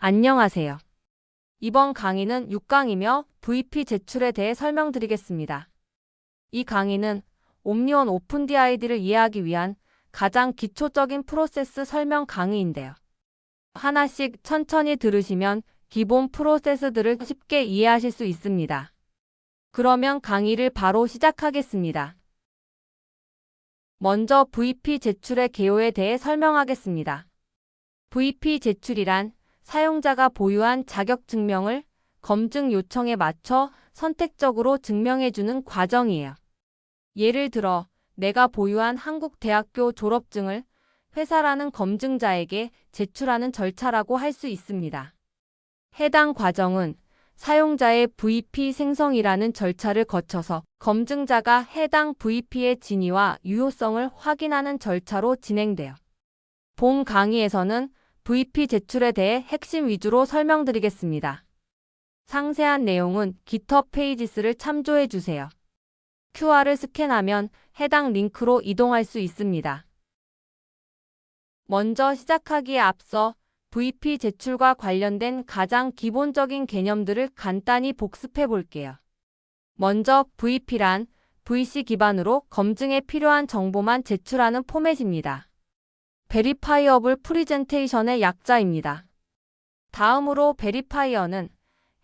안녕하세요. 이번 강의는 6강이며 VP 제출에 대해 설명드리겠습니다. 이 강의는 옴니온 오픈DID를 이해하기 위한 가장 기초적인 프로세스 설명 강의인데요. 하나씩 천천히 들으시면 기본 프로세스들을 쉽게 이해하실 수 있습니다. 그러면 강의를 바로 시작하겠습니다. 먼저 VP 제출의 개요에 대해 설명하겠습니다. VP 제출이란 사용자가 보유한 자격증명을 검증 요청에 맞춰 선택적으로 증명해주는 과정이에요. 예를 들어 내가 보유한 한국 대학교 졸업증을 회사라는 검증자에게 제출하는 절차라고 할 수 있습니다. 해당 과정은 사용자의 VP 생성이라는 절차를 거쳐서 검증자가 해당 VP의 진위와 유효성을 확인하는 절차로 진행돼요. 본 강의에서는 VP 제출에 대해 핵심 위주로 설명드리겠습니다. 상세한 내용은 GitHub 페이지스를 참조해 주세요. QR을 스캔하면 해당 링크로 이동할 수 있습니다. 먼저 시작하기에 앞서 VP 제출과 관련된 가장 기본적인 개념들을 간단히 복습해 볼게요. 먼저 VP란 VC 기반으로 검증에 필요한 정보만 제출하는 포맷입니다. Verifiable Presentation의 약자입니다. 다음으로 Verifier는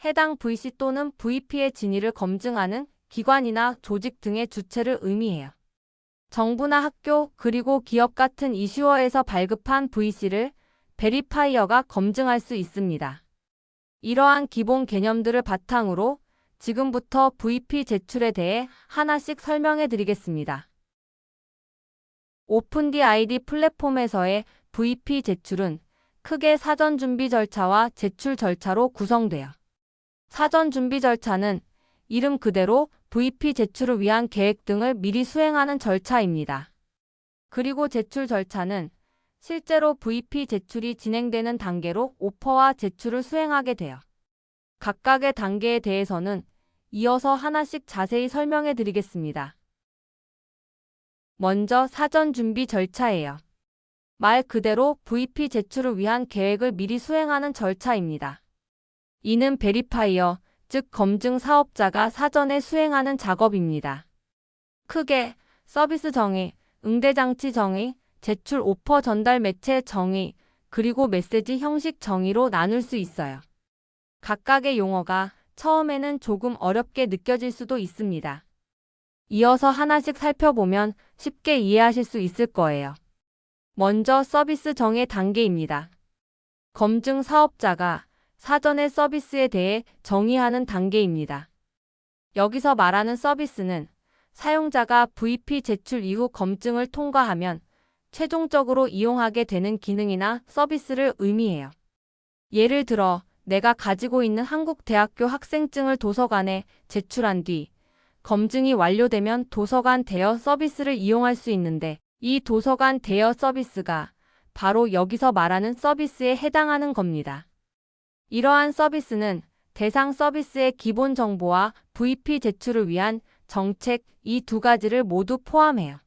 해당 VC 또는 VP의 진위를 검증하는 기관이나 조직 등의 주체를 의미해요. 정부나 학교 그리고 기업 같은 이슈어에서 발급한 VC를 베리파이어가 검증할 수 있습니다. 이러한 기본 개념들을 바탕으로 지금부터 VP 제출에 대해 하나씩 설명해 드리겠습니다. 오픈DID 플랫폼에서의 VP 제출은 크게 사전 준비 절차와 제출 절차로 구성돼요. 사전 준비 절차는 이름 그대로 VP 제출을 위한 계획 등을 미리 수행하는 절차입니다. 그리고 제출 절차는 실제로 VP 제출이 진행되는 단계로 오퍼와 제출을 수행하게 돼요. 각각의 단계에 대해서는 이어서 하나씩 자세히 설명해 드리겠습니다. 먼저 사전 준비 절차예요. 말 그대로 VP 제출을 위한 계획을 미리 수행하는 절차입니다. 이는 베리파이어, 즉 검증 사업자가 사전에 수행하는 작업입니다. 크게 서비스 정의, 응대장치 정의, 제출 오퍼 전달 매체 정의, 그리고 메시지 형식 정의로 나눌 수 있어요. 각각의 용어가 처음에는 조금 어렵게 느껴질 수도 있습니다. 이어서 하나씩 살펴보면 쉽게 이해하실 수 있을 거예요. 먼저 서비스 정의 단계입니다. 검증 사업자가 사전에 서비스에 대해 정의하는 단계입니다. 여기서 말하는 서비스는 사용자가 VP 제출 이후 검증을 통과하면 최종적으로 이용하게 되는 기능이나 서비스를 의미해요. 예를 들어 내가 가지고 있는 한국 대학교 학생증을 도서관에 제출한 뒤 검증이 완료되면 도서관 대여 서비스를 이용할 수 있는데 이 도서관 대여 서비스가 바로 여기서 말하는 서비스에 해당하는 겁니다. 이러한 서비스는 대상 서비스의 기본 정보와 VP 제출을 위한 정책 이 두 가지를 모두 포함해요.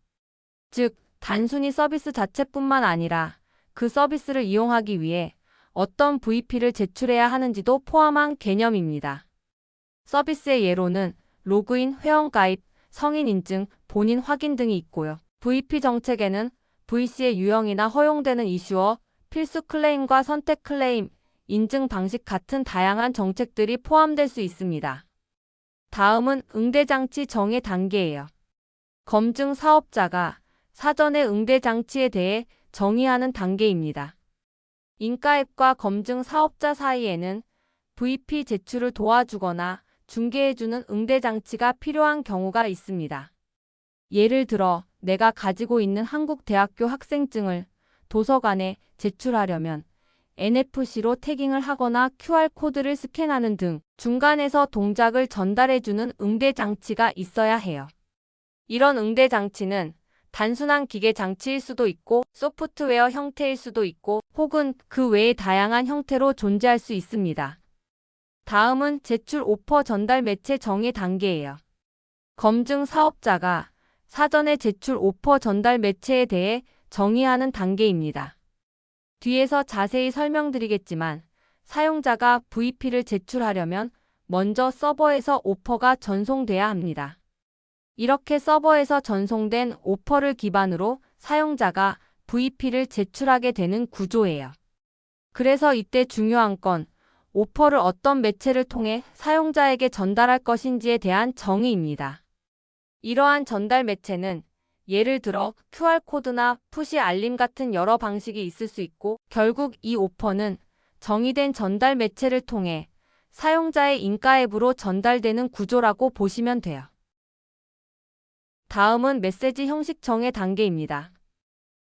즉, 단순히 서비스 자체뿐만 아니라 그 서비스를 이용하기 위해 어떤 VP를 제출해야 하는지도 포함한 개념입니다. 서비스의 예로는 로그인, 회원가입, 성인 인증, 본인 확인 등이 있고요. VP 정책에는 VC의 유형이나 허용되는 이슈어, 필수 클레임과 선택 클레임, 인증 방식 같은 다양한 정책들이 포함될 수 있습니다. 다음은 응대장치 정의 단계예요. 검증 사업자가 사전에 응대장치에 대해 정의하는 단계입니다. 인가앱과 검증 사업자 사이에는 VP 제출을 도와주거나 중개해주는 응대장치가 필요한 경우가 있습니다. 예를 들어 내가 가지고 있는 한국 대학교 학생증을 도서관에 제출하려면 NFC로 태깅을 하거나 QR코드를 스캔하는 등 중간에서 동작을 전달해주는 응대장치가 있어야 해요. 이런 응대장치는 단순한 기계 장치일 수도 있고 소프트웨어 형태일 수도 있고 혹은 그 외의 다양한 형태로 존재할 수 있습니다. 다음은 제출 오퍼 전달 매체 정의 단계예요. 검증 사업자가 사전에 제출 오퍼 전달 매체에 대해 정의하는 단계입니다. 뒤에서 자세히 설명드리겠지만 사용자가 VP를 제출하려면 먼저 서버에서 오퍼가 전송돼야 합니다. 이렇게 서버에서 전송된 오퍼를 기반으로 사용자가 VP를 제출하게 되는 구조예요. 그래서 이때 중요한 건 오퍼를 어떤 매체를 통해 사용자에게 전달할 것인지에 대한 정의입니다. 이러한 전달 매체는 예를 들어 QR코드나 푸시 알림 같은 여러 방식이 있을 수 있고, 결국 이 오퍼는 정의된 전달 매체를 통해 사용자의 인가 앱으로 전달되는 구조라고 보시면 돼요. 다음은 메시지 형식 정의 단계입니다.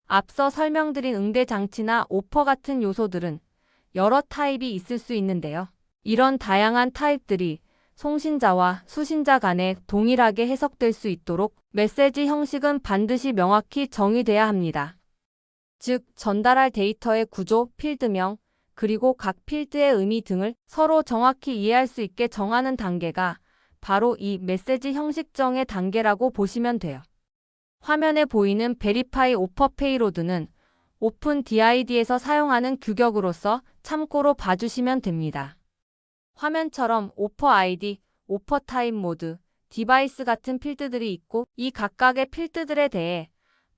앞서 설명드린 응대 장치나 오퍼 같은 요소들은 여러 타입이 있을 수 있는데요. 이런 다양한 타입들이 송신자와 수신자 간에 동일하게 해석될 수 있도록 메시지 형식은 반드시 명확히 정의돼야 합니다. 즉, 전달할 데이터의 구조, 필드명, 그리고 각 필드의 의미 등을 서로 정확히 이해할 수 있게 정하는 단계가 바로 이 메시지 형식 정의 단계라고 보시면 돼요. 화면에 보이는 Verify Offer Payload는 오픈DID에서 사용하는 규격으로서 참고로 봐주시면 됩니다. 화면처럼 오퍼 아이디, 오퍼 타입 모드, 디바이스 같은 필드들이 있고, 이 각각의 필드들에 대해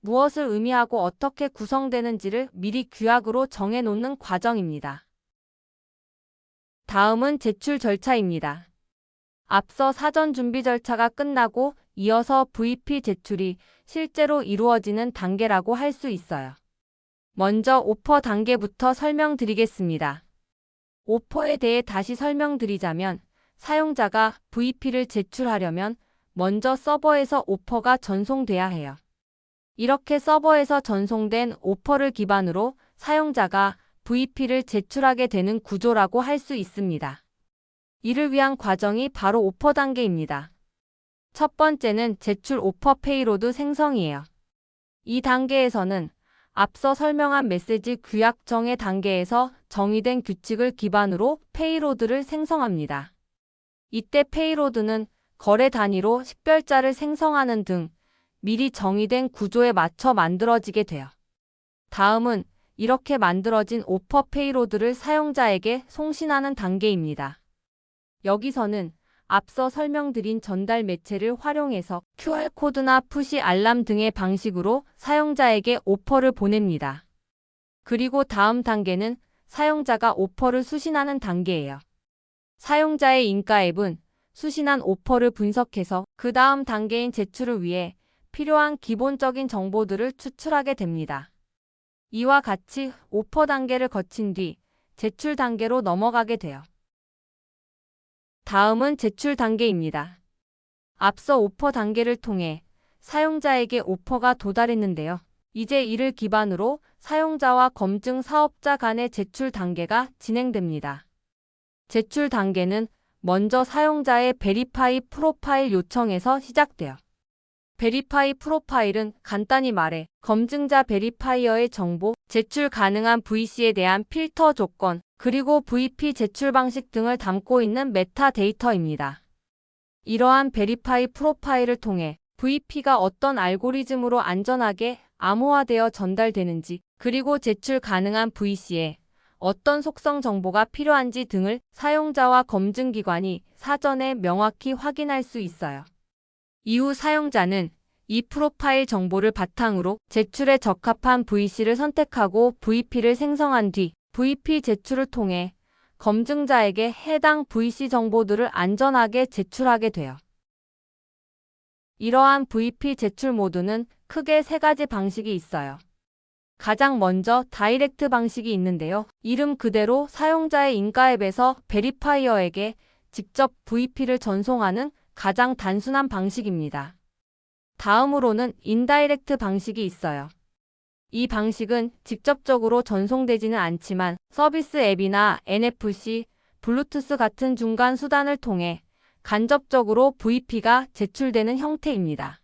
무엇을 의미하고 어떻게 구성되는지를 미리 규약으로 정해놓는 과정입니다. 다음은 제출 절차입니다. 앞서 사전 준비 절차가 끝나고 이어서 VP 제출이 실제로 이루어지는 단계라고 할 수 있어요. 먼저 오퍼 단계부터 설명드리겠습니다. 오퍼에 대해 다시 설명드리자면, 사용자가 VP를 제출하려면 먼저 서버에서 오퍼가 전송돼야 해요. 이렇게 서버에서 전송된 오퍼를 기반으로 사용자가 VP를 제출하게 되는 구조라고 할 수 있습니다. 이를 위한 과정이 바로 오퍼 단계입니다. 첫 번째는 제출 오퍼 페이로드 생성이에요. 이 단계에서는 앞서 설명한 메시지 규약 정의 단계에서 정의된 규칙을 기반으로 페이로드를 생성합니다. 이때 페이로드는 거래 단위로 식별자를 생성하는 등 미리 정의된 구조에 맞춰 만들어지게 돼요. 다음은 이렇게 만들어진 오퍼 페이로드를 사용자에게 송신하는 단계입니다. 여기서는 앞서 설명드린 전달 매체를 활용해서 QR코드나 푸시 알람 등의 방식으로 사용자에게 오퍼를 보냅니다. 그리고 다음 단계는 사용자가 오퍼를 수신하는 단계예요. 사용자의 인가 앱은 수신한 오퍼를 분석해서 그 다음 단계인 제출을 위해 필요한 기본적인 정보들을 추출하게 됩니다. 이와 같이 오퍼 단계를 거친 뒤 제출 단계로 넘어가게 돼요. 다음은 제출 단계입니다. 앞서 오퍼 단계를 통해 사용자에게 오퍼가 도달했는데요. 이제 이를 기반으로 사용자와 검증 사업자 간의 제출 단계가 진행됩니다. 제출 단계는 먼저 사용자의 베리파이 프로파일 요청에서 시작돼요. 베리파이 프로파일은 간단히 말해 검증자 베리파이어의 정보, 제출 가능한 VC에 대한 필터 조건, 그리고 VP 제출 방식 등을 담고 있는 메타데이터입니다. 이러한 베리파이 프로파일을 통해 VP가 어떤 알고리즘으로 안전하게 암호화되어 전달되는지, 그리고 제출 가능한 VC에 어떤 속성 정보가 필요한지 등을 사용자와 검증기관이 사전에 명확히 확인할 수 있어요. 이후 사용자는 이 프로파일 정보를 바탕으로 제출에 적합한 VC를 선택하고 VP를 생성한 뒤 VP 제출을 통해 검증자에게 해당 VC 정보들을 안전하게 제출하게 돼요. 이러한 VP 제출 모드는 크게 세 가지 방식이 있어요. 가장 먼저 다이렉트 방식이 있는데요. 이름 그대로 사용자의 인가 앱에서 베리파이어에게 직접 VP를 전송하는 가장 단순한 방식입니다. 다음으로는 인다이렉트 방식이 있어요. 이 방식은 직접적으로 전송되지는 않지만 서비스 앱이나 NFC, 블루투스 같은 중간 수단을 통해 간접적으로 VP가 제출되는 형태입니다.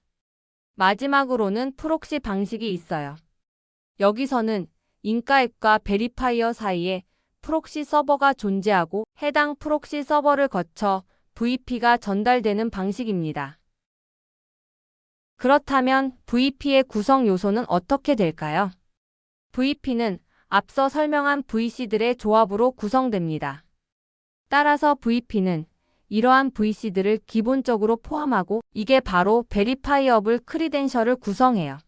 마지막으로는 프록시 방식이 있어요. 여기서는 인가 앱과 베리파이어 사이에 프록시 서버가 존재하고 해당 프록시 서버를 거쳐 VP가 전달되는 방식입니다. 그렇다면 VP의 구성 요소는 어떻게 될까요? VP는 앞서 설명한 VC들의 조합으로 구성됩니다. 따라서 VP는 이러한 VC들을 기본적으로 포함하고 이게 바로 베리파이어블 크리덴셜을 구성해요.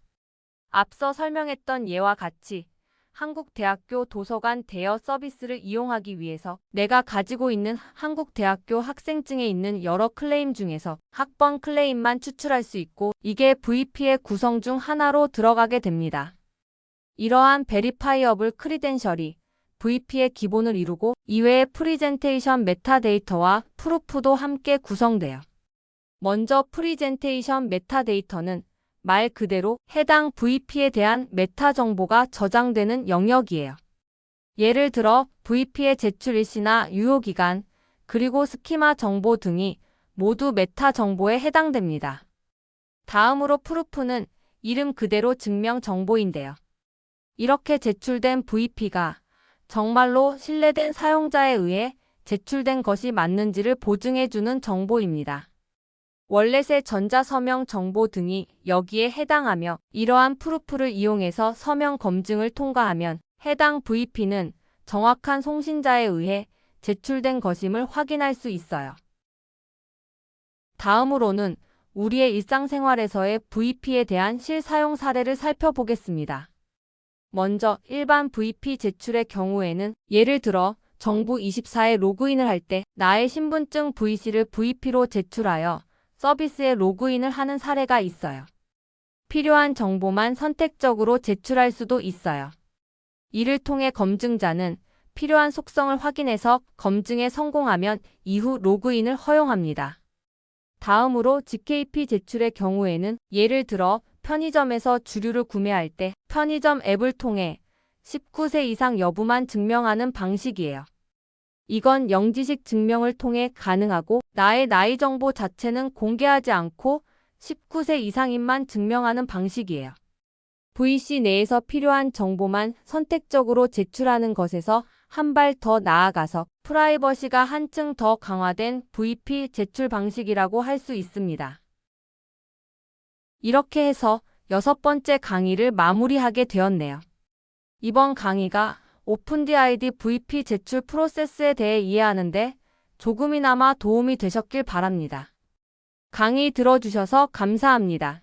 앞서 설명했던 예와 같이 한국대학교 도서관 대여 서비스를 이용하기 위해서 내가 가지고 있는 한국대학교 학생증에 있는 여러 클레임 중에서 학번 클레임만 추출할 수 있고 이게 VP의 구성 중 하나로 들어가게 됩니다. 이러한 베리파이어블 크리덴셜이 VP의 기본을 이루고 이외의 프리젠테이션 메타데이터와 프루프도 함께 구성돼요. 먼저 프리젠테이션 메타데이터는 말 그대로 해당 VP에 대한 메타 정보가 저장되는 영역이에요. 예를 들어 VP의 제출 일시나 유효기간, 그리고 스키마 정보 등이 모두 메타 정보에 해당됩니다. 다음으로 프루프는 이름 그대로 증명 정보인데요. 이렇게 제출된 VP가 정말로 신뢰된 사용자에 의해 제출된 것이 맞는지를 보증해주는 정보입니다. 월렛의 전자서명 정보 등이 여기에 해당하며 이러한 프루프를 이용해서 서명 검증을 통과하면 해당 VP는 정확한 송신자에 의해 제출된 것임을 확인할 수 있어요. 다음으로는 우리의 일상생활에서의 VP에 대한 실사용 사례를 살펴보겠습니다. 먼저 일반 VP 제출의 경우에는 예를 들어 정부24에 로그인을 할 때 나의 신분증 VC를 VP로 제출하여 서비스에 로그인을 하는 사례가 있어요. 필요한 정보만 선택적으로 제출할 수도 있어요. 이를 통해 검증자는 필요한 속성을 확인해서 검증에 성공하면 이후 로그인을 허용합니다. 다음으로 GKP 제출의 경우에는 예를 들어 편의점에서 주류를 구매할 때 편의점 앱을 통해 19세 이상 여부만 증명하는 방식이에요. 이건 영지식 증명을 통해 가능하고 나의 나이 정보 자체는 공개하지 않고 19세 이상임만 증명하는 방식이에요. VC 내에서 필요한 정보만 선택적으로 제출하는 것에서 한 발 더 나아가서 프라이버시가 한층 더 강화된 VP 제출 방식이라고 할 수 있습니다. 이렇게 해서 6번째 강의를 마무리하게 되었네요. 이번 강의가 오픈DID VP 제출 프로세스에 대해 이해하는데 조금이나마 도움이 되셨길 바랍니다. 강의 들어주셔서 감사합니다.